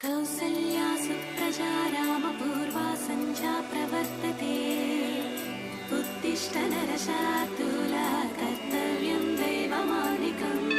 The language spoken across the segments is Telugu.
कौसल्या सुप्रजा रामपूर्वा सञ्जा प्रवर्तते उत्तिष्ठ नरशार्दूला कर्तव्यं दैवमानिकम्।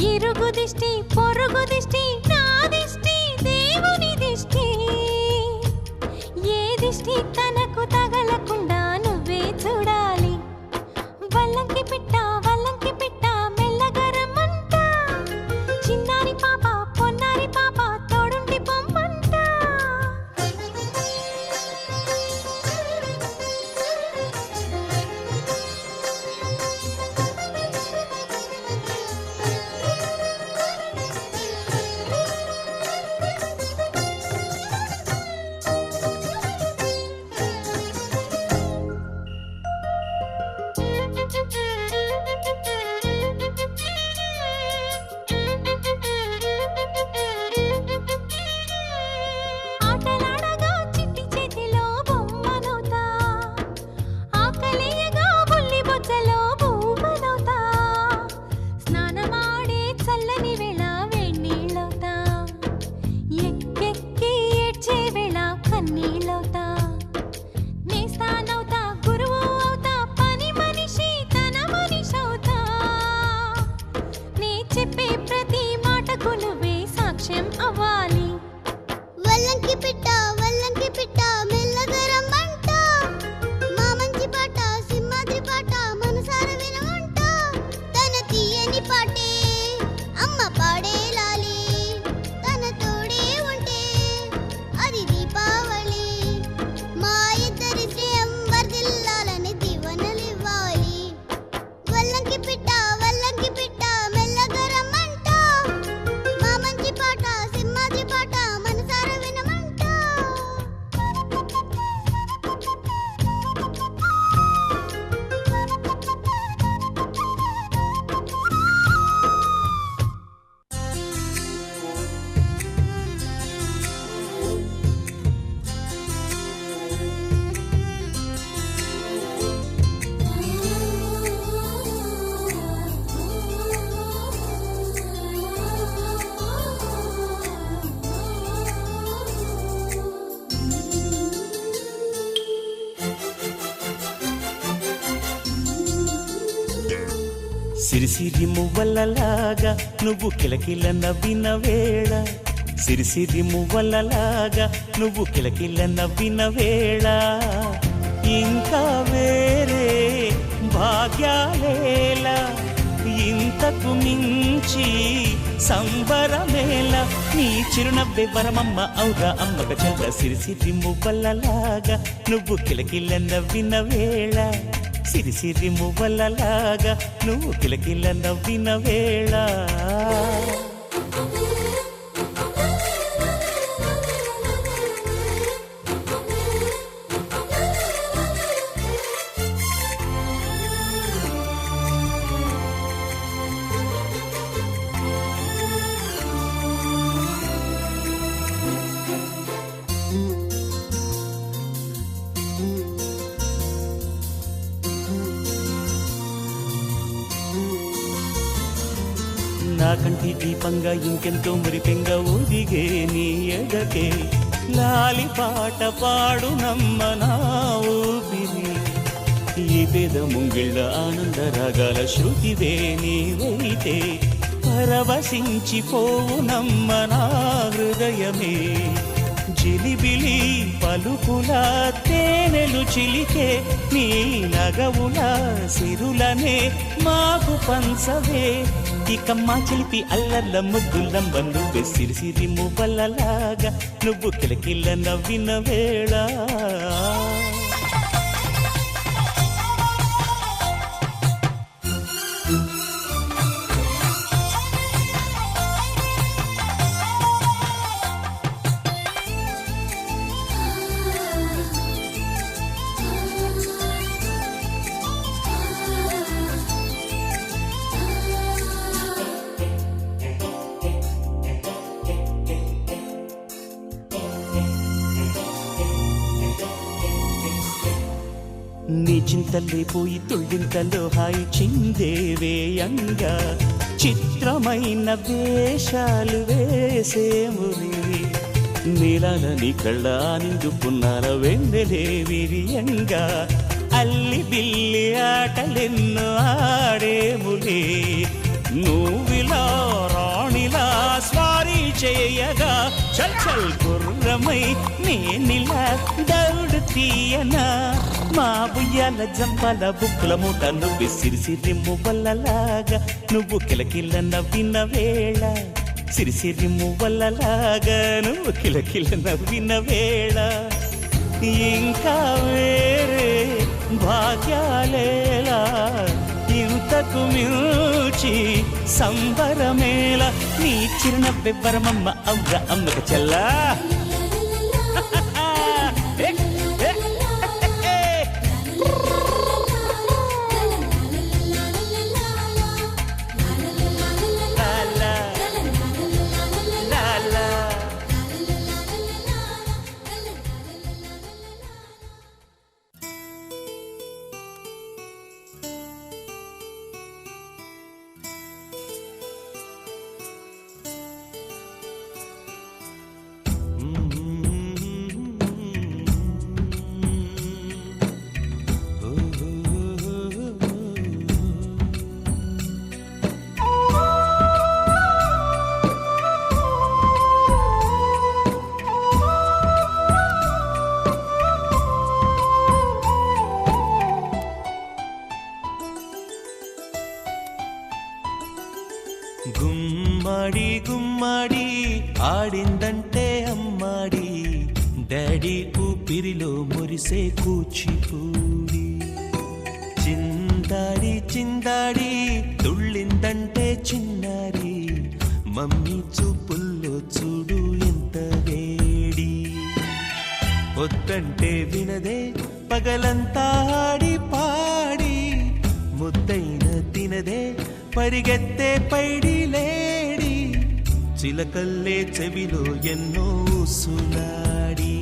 ఇరుగు దిష్టి పొరుగు దిష్టి నా దిష్టి దేవుని దిష్టి ఏ దిష్టి తనకు తగలకుండా నువ్వే చూడాలి వల్లంకి పిట్ట మెల్లగా రమ్మంట చిన్నారి పాప పొన్నారి పాప తోడుండి పొమ్మంట వల్లంకి పిట్ట మెల్లగా రమ్మంట మా మంచి పాట సింహ సిరిసిరి మువ్వలలాగా నువ్వు కిలకిల నవ్విన వేళ, సిరిసిరి మువ్వలలాగా నువ్వు కిలకిల నవ్విన వేళ, ఇంకా వేరే భాగ్యాలేలా, ఇంతకు మించి సంబరమేళ, నీ చిరునవ్వే వరమమ్మ అవుగా అమ్మక చెల్ల. సిరిసిరి మువ్వలలాగా నువ్వు కిలకిల నవ్విన వేళ, సిరిసిరి మువ్వలలాగా నువ్వు కిలకిల నవ్విన వేళ. నా కంటి దీపంగా ఇంకెంతో మురిపెంగా ఒదిగే నీ ఎదకే, లాలి పాట పాడు నమ్మ నా ఊపిరి, ఈ పేద ముంగిళ్ళ ఆనంద రాగాల శృతివే నీవైతే, పరవశించిపోవు నమ్మ నా హృదయమే, జిలిబిలి పలుకుల తేనెలు చిలికే, నీ నగవుల సిరులనే మాకు పంచవే, ఇక మా చిలిపి అల్లర్ల ముద్దులంబ నువ్వే. సిరిసిరి మువ్వలలాగా నువ్వు కిలకిల నవ్విన వేళ. నీ చింతలే పోయి తుళ్ళింతలో హాయి చిందేవేయంగా, చిత్రమైన వేషాలు వేసేముని, నీలాల నీ కళ్ళ నిండు పున్నాల వెన్నెలే విరియంగా, అల్లి బిల్లి ఆటలెన్నో ఆడేములే, నువ్విలా రాణిలా స్వారీ చేయగా, చల్ చల్ గుర్రమై నేనిలా దౌడు తీయనా, మా బుయ్యాల జంపాల బుక్కుల మూట నువ్వు. సిరిసిరి మువ్వలలాగా నువ్వు కిలకిల నవ్విన వేళ, సిరిసిరి మువ్వలలాగా నువ్వు కిలకిల నవ్విన వేళ, ఇంకా వేరే భాగ్యాలేలా, ఇంతకు మించి సంబరమేళ, నీ చిరునవ్వే వరమమ్మ అవుగా అమ్మక చెల్లా. గుమ్మడి గుమ్మడి ఆడిందంటే అమ్మాడి, డాడీ ఊపిరిలో మురిసే కూచిపూడి, చిందాడి చిందాడి తుళ్ళిందంటే చిన్నారి, మమ్మీ చూపుల్లో చూడు ఎంత వేడి, వద్దంటే వినదే పగలంతా ఆడి పాడి, ముద్దైన తినదే పరిగెత్తే పైడి లేడి, చిలకల్లే చెవిలో ఎన్నో సులాడి,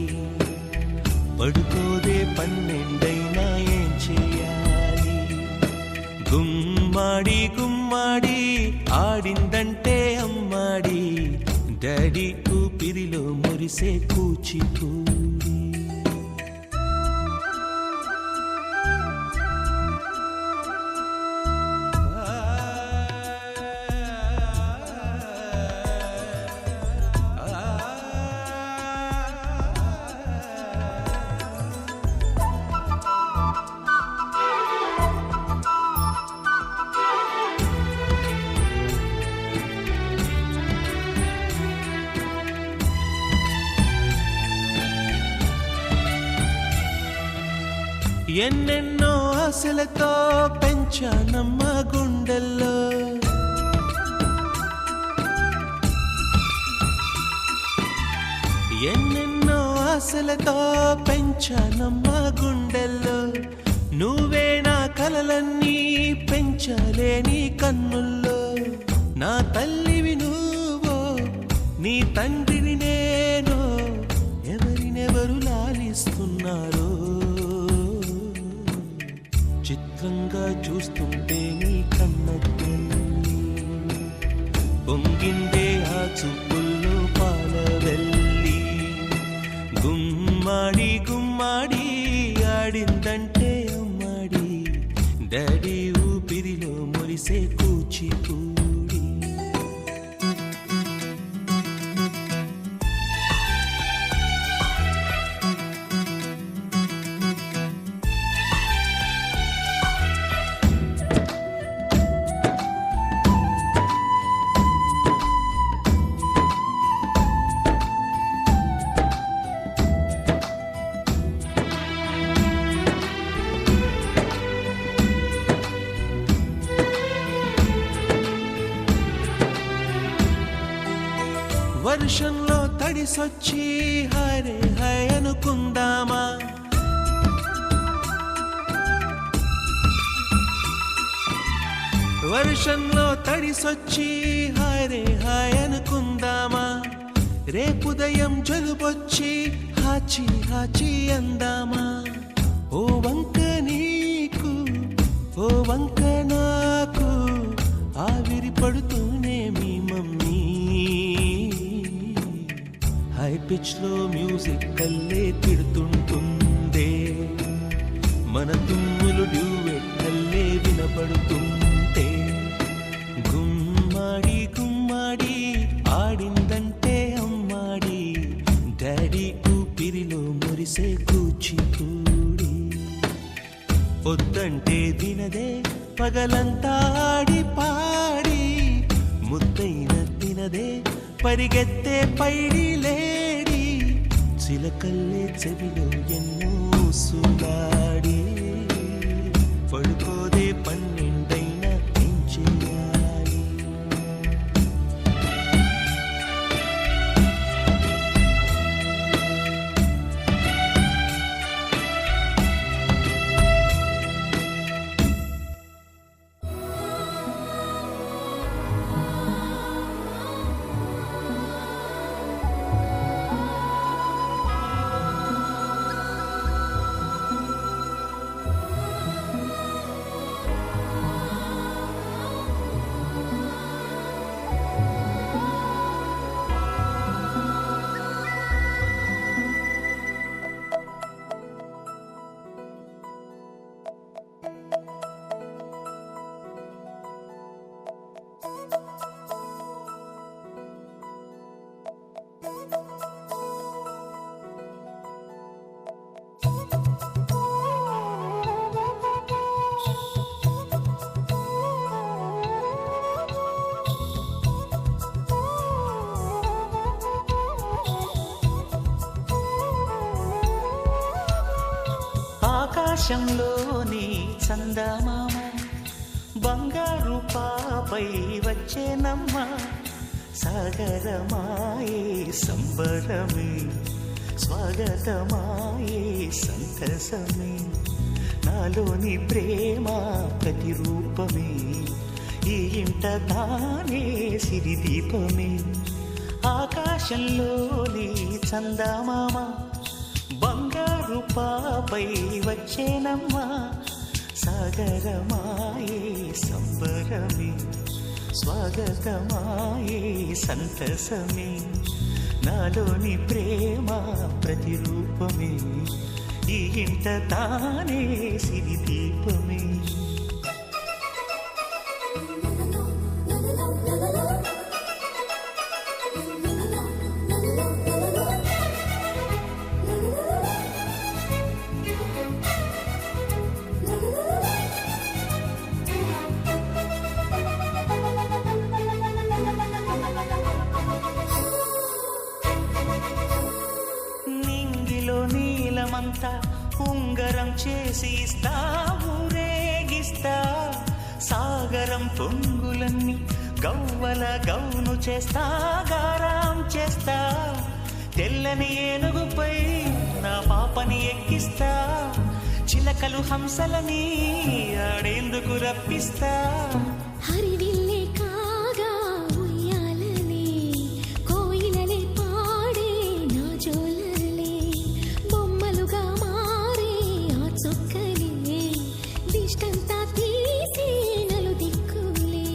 పడుకోదే పన్నెండైనా ఏం చేయాలి, గుమ్మాడి గుమ్మాడి ఆడిందంటే అమ్మాడి, డాడీ ఊపిరిలో మురిసే కూచిపూడి. ఎన్నెన్నో ఆశలతో పెంచానమ్మ గుండెల్లో, ఎన్నెన్నో ఆశలతో పెంచానమ్మ గుండెల్లో, నువ్వే నా కలలన్నీ పెంచాలే నీ కన్నుల్లో. నా తల్లివి నువ్వో నీ తండ్రిని నేను, ఎవరినెవరు లాలిస్తున్నారో చిత్రంగా చూస్తుంటే నీ కన్న తల్లి. పొంగిందే ఆ చూపుల్లో పాల వెళ్ళి, గుమ్మాడి గుమ్మాడి ఆడిందంటే అమ్మాడి, డాడీ ఊపిరిలో మురిసే కూచిపూడి. వర్షంలో తడిసొచ్చి హరే హై అనుకుందామా, వర్షంలో తడిసొచ్చి హరే హై అనుకుందామా, రేపుదయం జలుబొచ్చి హాచి హాచి అందామా. ఓ వంక నీకు ఓ వంక నాకు ఆవిరి పడుతూనే మీ మమ్మీ, హై పిచ్ లో మ్యూజిక్ కల్లే తిడుతుంటుందే, మన తుమ్ములు డ్యూయెట్ కల్లే వినపడుతుంటే, గుమ్మాడి గుమ్మాడి ఆడిందంటే అమ్మాడి, డాడీ ఊపిరిలో మురిసే కూచిపూడి. పొద్దంటే దినదే పగలంతా ఆడి పాడి, ముద్దైన తినదే పరిగెత్తే పైడి లేడి, చిలకల్లే చెవిలో ఎన్నో సులాడి, పడుకోదే పన్నెండైన ఏం చేయాలి. ఆకాశంలోని చందమామ బంగారు పాపై వచ్చేనమ్మ, సాగరమాయే సంబరమే స్వాగతమాయే సంతసమే, నాలోని ప్రేమ ప్రతిరూపమే ఈ ఇంట తానే సిరిదీపమే. ఆకాశంలోని చందమామ బంగారు పాపై వచ్చేనమ్మా, సాగరమాయే సంబరమే స్వాగతమాయే సంతసమే, నాలోని ప్రేమ ప్రతిరూపమే ఈ ఇంట తానే సిరిదీపమే. ఉంగరం చేసి ఇస్తా ఊరేగిస్తా సాగరం పొంగులన్నీ గవ్వల గౌను చేస్తా గారాం చేస్తా తెల్లని ఏనుగుపై నా పాపని ఎక్కిస్తా చిలకలు హంసలని ఆడేందుకు రప్పిస్తా హరివిల్లే కాగా ఉయ్యాలలే కోయిలలే పాడే నా జోలలే బొమ్మలుగా మారే ఆ చొక్కలే దిష్టంతా తీసి నలు దిక్కులే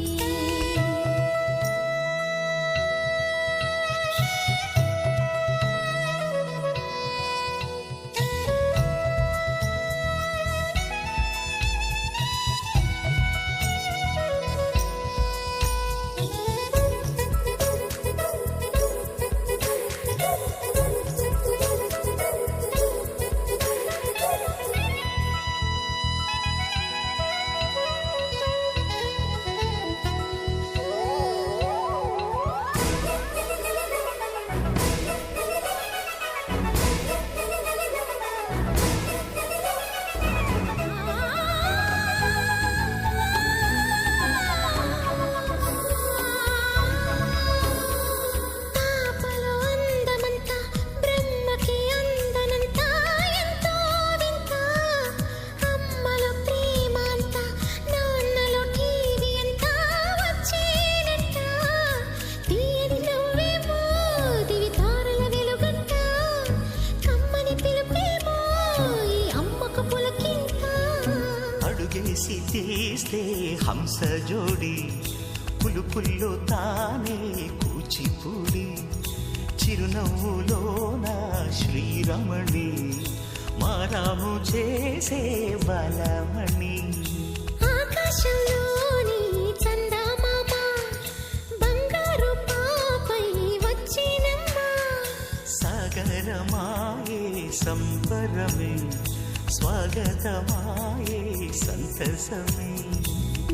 అడుగేసి తీస్తే హంస జోడి పులుపుల్లో తానే కూచిపూడి చిరునవ్వులోన శ్రీరమణి మారాము చేసే బలమణి ఆకాశంలోని చందమామ బంగారు పాపై వచ్చినమ్మా సాగరమాయే సంబరమే స్వాగతమాయే సంతసమే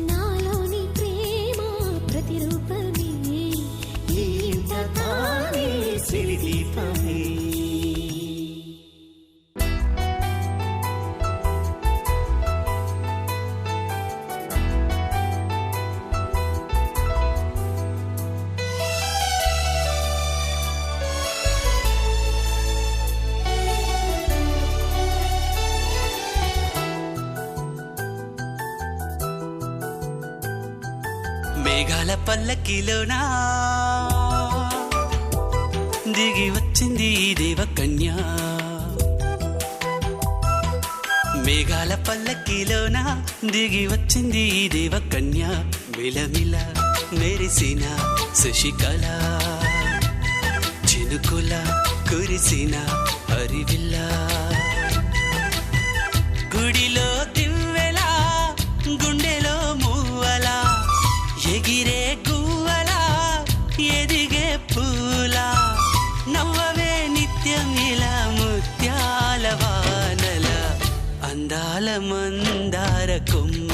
నాలోని ప్రేమ ప్రతిరూపమే ఈ ఇంట తానే సిరిదీపమే మేఘాల పల్లకిలోనా దిగి వచ్చింది దేవకన్య మేఘాల పల్లకిలోన దిగి వచ్చింది దేవకన్య మిలమిల మెరిసిన శశికళ చినుకుల కురిసిన హరివిల్ల గుడిలో దివ్వెలా గుండెలో మూవలా ఎగిరే గువ్వలా ఎదిగే పూలా నవ్వవే నిత్యం ఇలా ముత్యాల వానల అందాల మందార కొమ్మ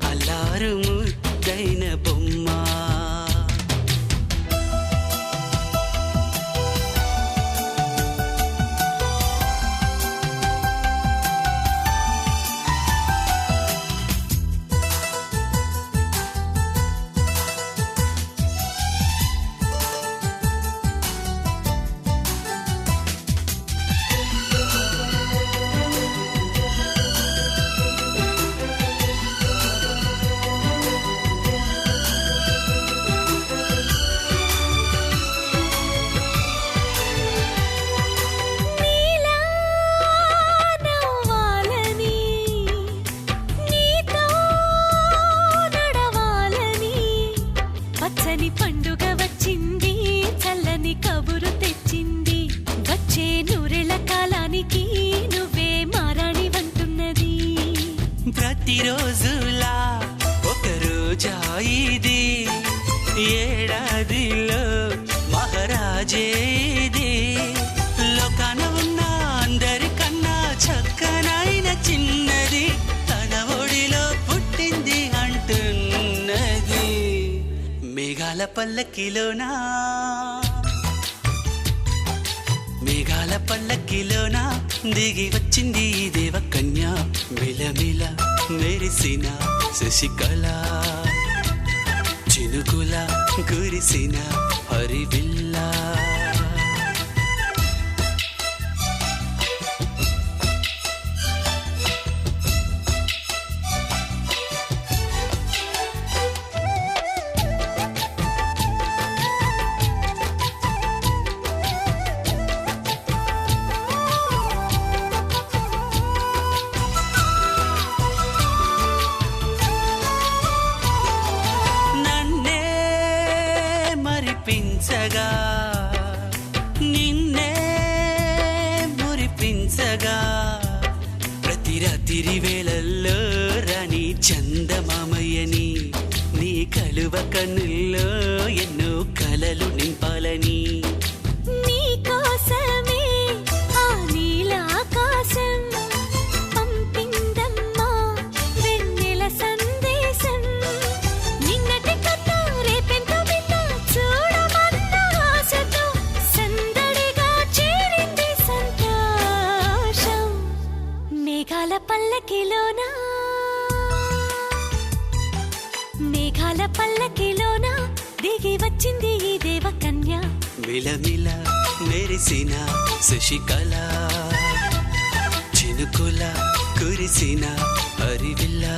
అల్లారు ముద్దైన బొమ్మ పండుగ వచ్చింది చల్లని కబురు తెచ్చింది వచ్చే నూరెళ్ళ కాలానికి నువ్వే మారాణి వంటున్నది ప్రతిరోజులా ఒక రోజా ఇది ఏడాదిలో మహారాజే ఇది లోకాన ఉన్న అందరికన్నా చక్కనైన చిన్నది తన ఒడిలో పుట్టింది అంటున్నది మేఘాల పల్లకిలోనా మేఘాల పల్లకిలోన దిగి వచ్చింది ఈ దేవకన్య మిలమిల మెరిసిన శశికళ చినుకుల కురిసిన హరివిల్లా నన్నే మరిపించగా నిన్నే మురిపించగా ప్రతి రాత్రి వేళల్లో రాణి చందమామయ్యని నీ కలువ కన్నుల్లో ఎన్నో కలలు నింపాలని నీ కోసమే ఆ నీలాకాశం పంపిందమ్మా వెన్నెల సందేశం నిన్నటి కథ రేపెంతో వింత చూడమన్న ఆశతో సందడిగా చేరింది సంతోషం మేఘాల పల్లకిలోన దిగి వచ్చింది ఈ దేవకన్య మిలమిల మెరిసిన శశికళ చినుకుల కురిసిన హరివిల్లా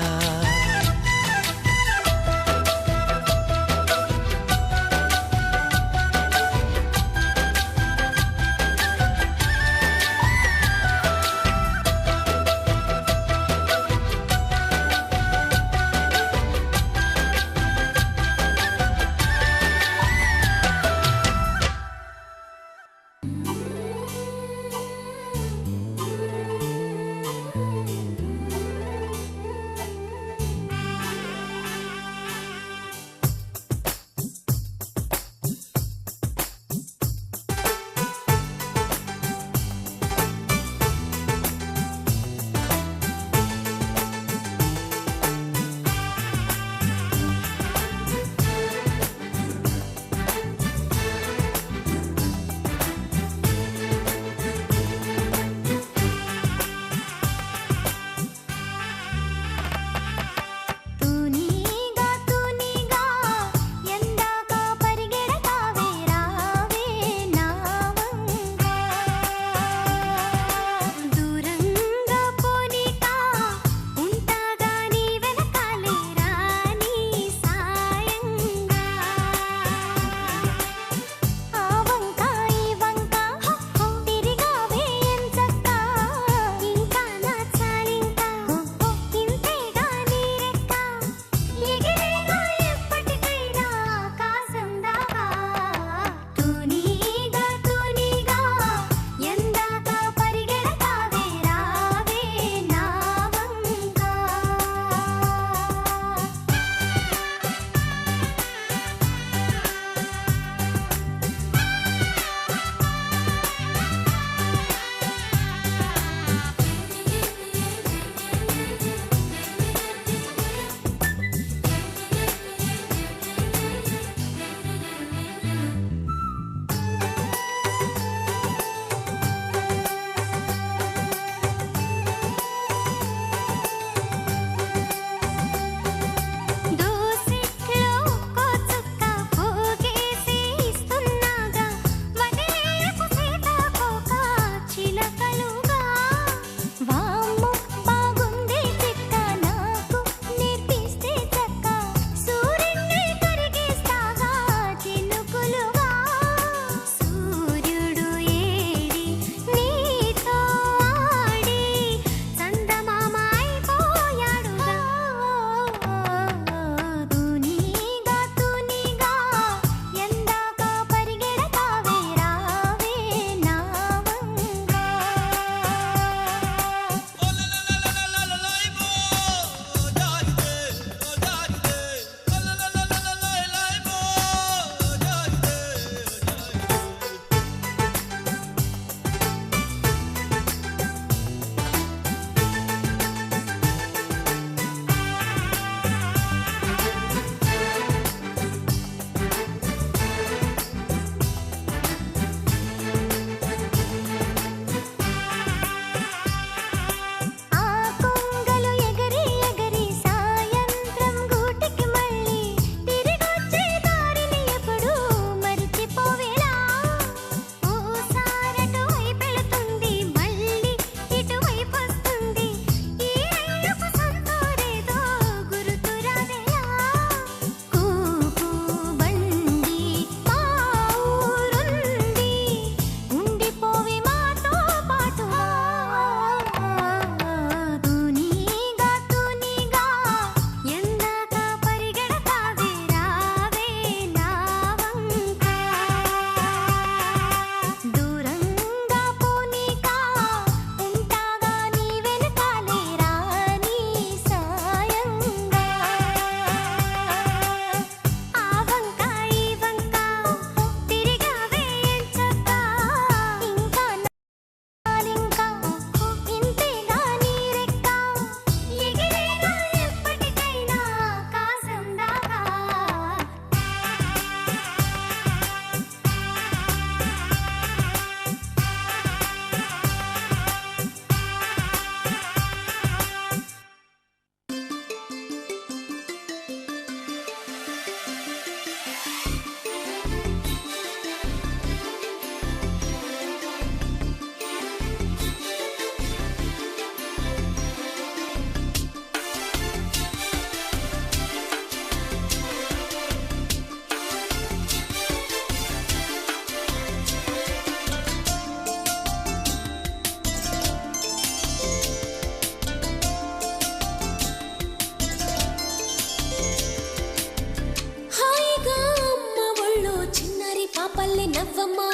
పాపల్లె నవ్వమ్మా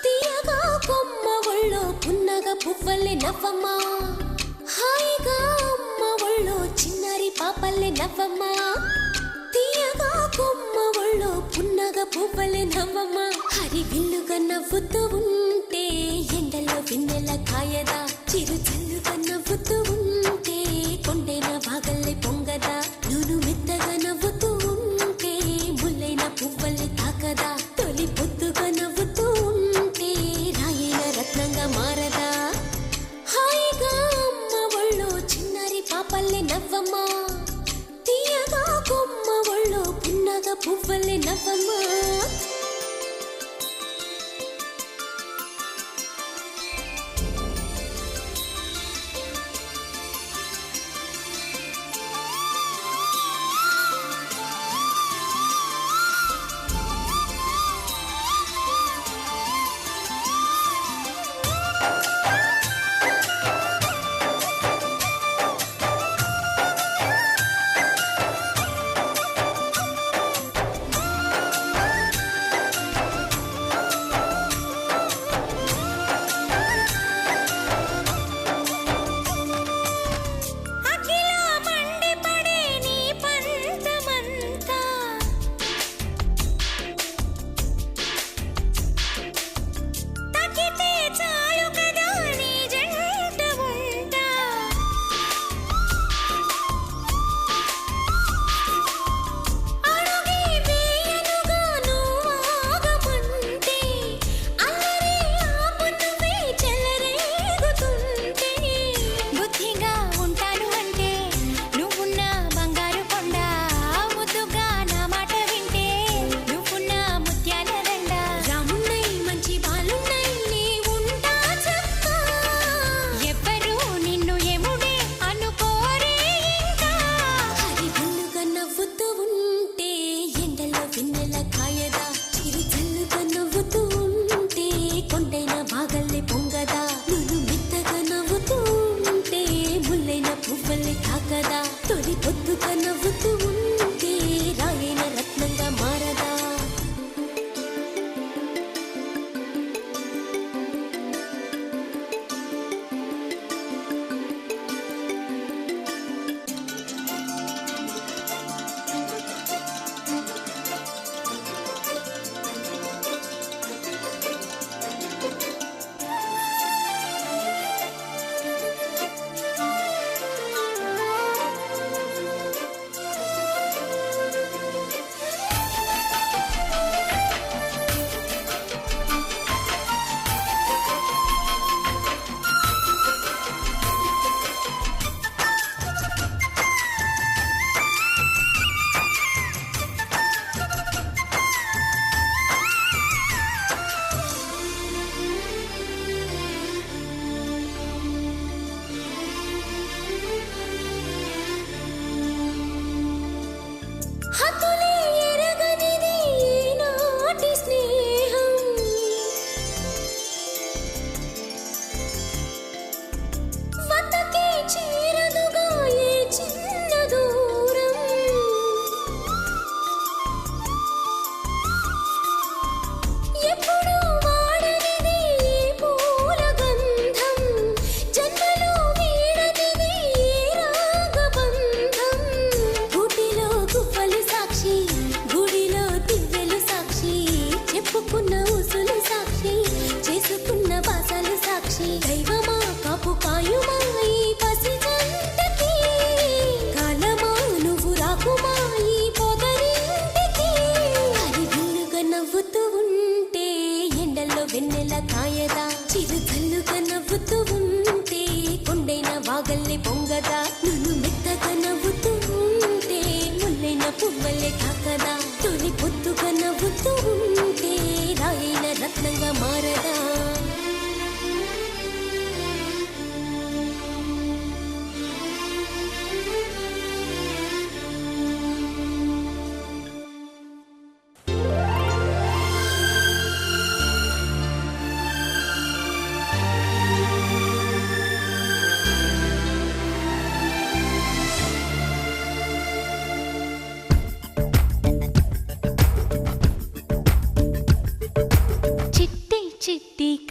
తీయగా కొమ్మ ఒళ్ళో పున్నగ పువ్వల్లె నవ్వమ్మా హాయిగా అమ్మ ఒళ్ళో చిన్నారి పాపల్లె నవ్వమ్మా తీయగా కొమ్మ ఒళ్ళో పున్నగ పువ్వల్లె నవ్వమ్మా హరి విల్లుగా నవ్వుతూ ఉంటే ఎండలో వెన్నెల కాయదా చిరు చల్లుగా నవ్వుతూ ఉంటే కొండైన బాగల్లె పొంగదా నూను మెత్తగా నవ్వుతూ ఉంటే ముల్లైన పువ్వల్లె తాకదా తొలి పొద్దుగా నవ్వుతూ ఉంటే రాయిన రత్నంగా మారదా హాయిగా అమ్మ ఒళ్ళో చిన్నారి పాపల్లె నవ్వమ్మా తీయగా కొమ్మ ఒళ్ళో పున్నగ పువ్వల్లె నవ్వమ్మా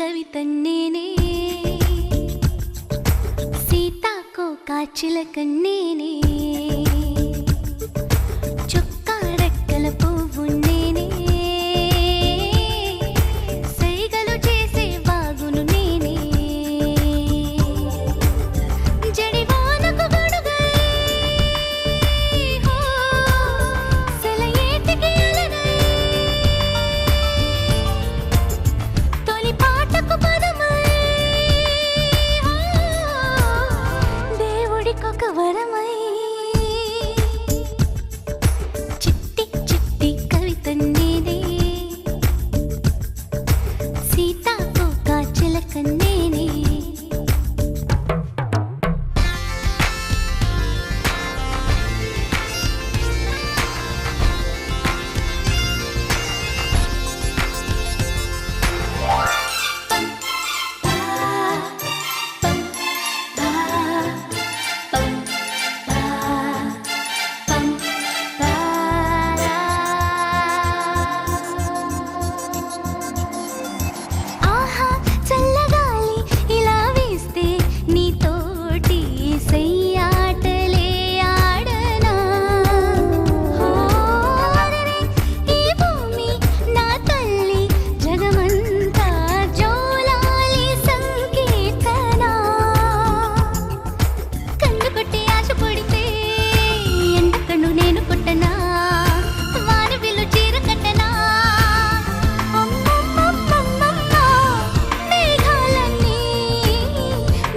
కవిత నేనే సీతాకోక చిలక నేనే చొక్కా రెక్కల పువ్వు నేనే సైగలు చేసే బాగును నేనే జడివానకు గొడుగై హో సెలయేటికి అలనై తొలి పాటకు పదమై హో దేవుడికొక వరమై చిట్టి చిట్టి కవిత నేనే సీతాకోక చిలక నేనే ఆహా చల్లగాలి ఇలా వీస్తే నీతోటి సయ్యాటలే ఆడనా హోరరే ఈ భూమి నా తల్లి జగమంతా జోలాలి సంకీర్తన కన్ను కొట్టి ఆశ పొడితే ఎండకన్ను నేను కొట్టనా వారి విల్లు చీర కట్టనా అమ్మమ్మమ్మమ్మమ్మ మేఘాలన్నీ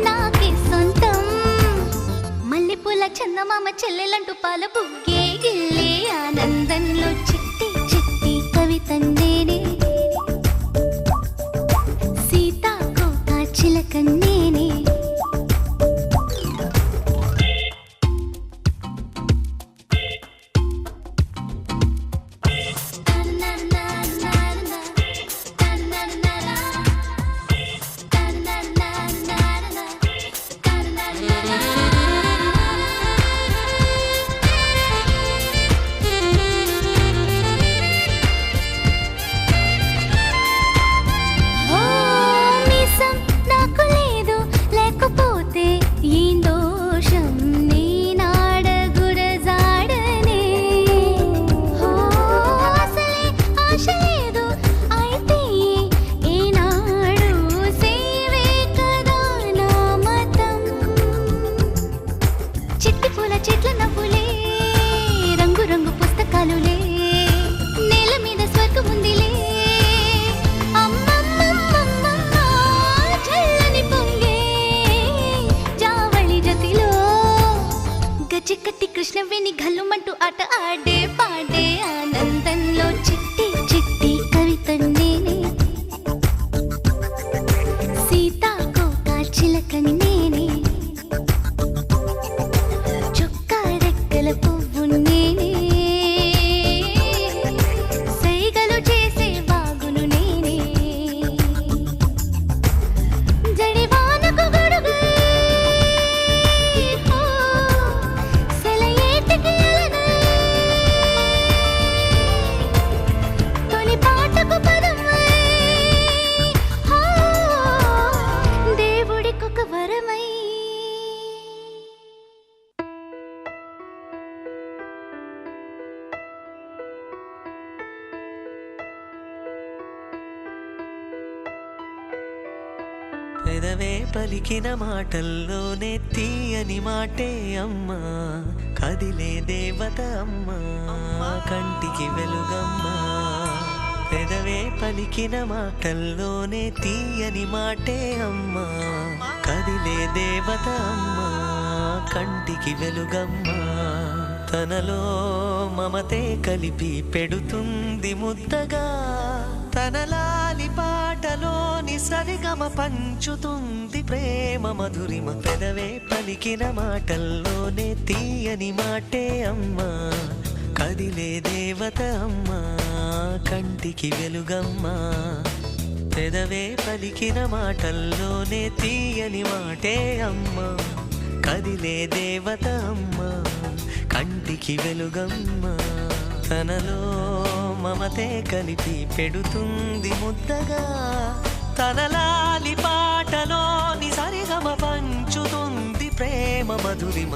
నాకే సొంతం మల్లెపూల చందమామ చెల్లెలంటూ పాల బుగ్గే గిల్లే ఆనందంలో చిట్టి చిట్టి కవిత నేనే సీతాకోక చిలక నేనే ఓ మీసం నాకు లేదు లేకపోతే ఈ దోషం నేనాడగురజాడనే ఓ అసలే ఆశ లేదు అయితే ఏనాడు సేవే కదా నా మతం చిట్టి పూల చెట్ల నవ్వులే రంగు రంగు పుస్తకాలులే నేల మీద స్వర్గం ఉందిలే అమ్మమ్మమ్మమ్మమ్మ చల్లని పొంగే జావళి జతిలో గజ్జెకట్టి కృష్ణవేణి గల్లుమంటూ ఆట ఆడే పాడే ఆనందంలో చిట్టి చిట్టి కవిత నేనే సీతాకోక చిలక నేనే చొక్కా రెక్కల పువ్వు నేనే సైగలు చేసే బాగును నేనే జడివానకు గొడుగై హో సెలయేటికి అలనై తొలి పాటకు పదమై హో దేవుడికొక వరమై పెదవే పలికిన మాటల్లోనే తీయని మాటే అమ్మా కదిలే దేవత అమ్మా కంటికి వెలుగమ్మా పెదవే పలికిన మాటల్లోనే తీయని మాటే అమ్మా కదిలే దేవత అమ్మా కంటికి వెలుగమ్మా తనలో మమతే కలిపి పెడుతుంది ముద్దగా తన లాలి పాటలోని సరిగమ పంచుతుంది ప్రేమ మధురిమ పెదవే పలికిన మాటల్లోనే తీయని మాటే అమ్మా కదిలే దేవత అమ్మా కంటికి వెలుగమ్మా పెదవే పలికిన మాటల్లోనే తీయని మాటే అమ్మా కదిలే దేవత అమ్మా కంటికి వెలుగమ్మా తనలో మమతే కలిపి పెడుతుంది ముద్దగా తన లాలి పాటలోని సరిగమ పంచుతుంది ప్రేమ మధురిమ.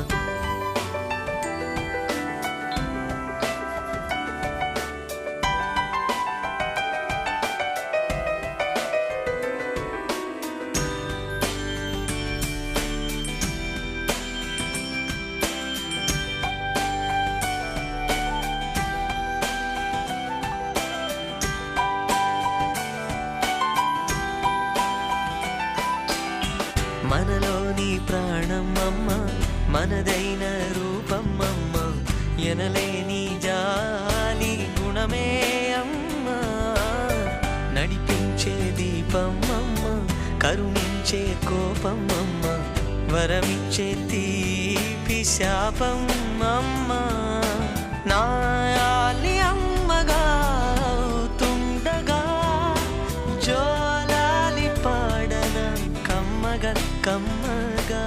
మనలోని ప్రాణం అమ్మ, మనదైన రూపం అమ్మ, ఎనలేని జాలి గుణమే అమ్మ. నడిపించే దీపం అమ్మ, కరుణించే కోపం అమ్మ, వరమిచ్చే తీపి శాపం అమ్మ. నాయాలి అమ్మగా అవుతుండగా జోలాలి పాడన కమ్మగా కమ్మగా.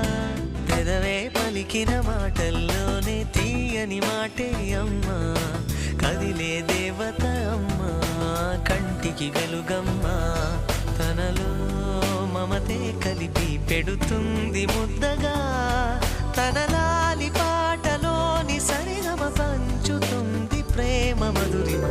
పెదవే పలికిన మాటల్లోనే తీయని మాటే అమ్మ, కదిలే దేవత అమ్మ, కంటికి వెలుగమ్మ. తనలో మమతే కలిపి పెడుతుంది ముద్దగా, తన లాలి పాటలోని సరిగమ పంచుతుంది ప్రేమ మధురిమ.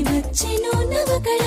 వచ్చెను నవకళ